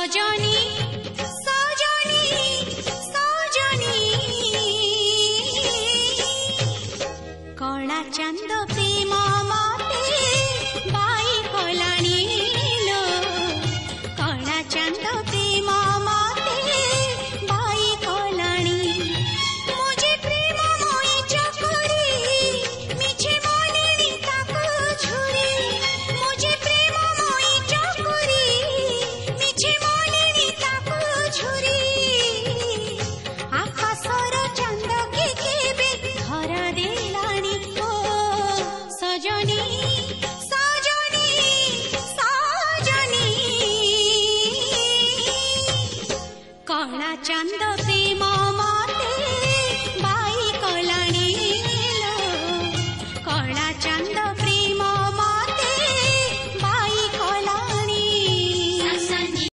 सजनी सजनी सजनी कला चांद प्रेम मते बाई कलाणी लो कला चांद प्रेम मते बाई कलाणी मुझे प्रेम मोई चकुरी मिछे मनेनी ताको झुरी मुझे प्रेम मोई चकुरी मिछे मनेनी ताको झुरी आकाशर चांद के केबे धरा देलाणी ओ सजनी सजनी सजनी कला चांद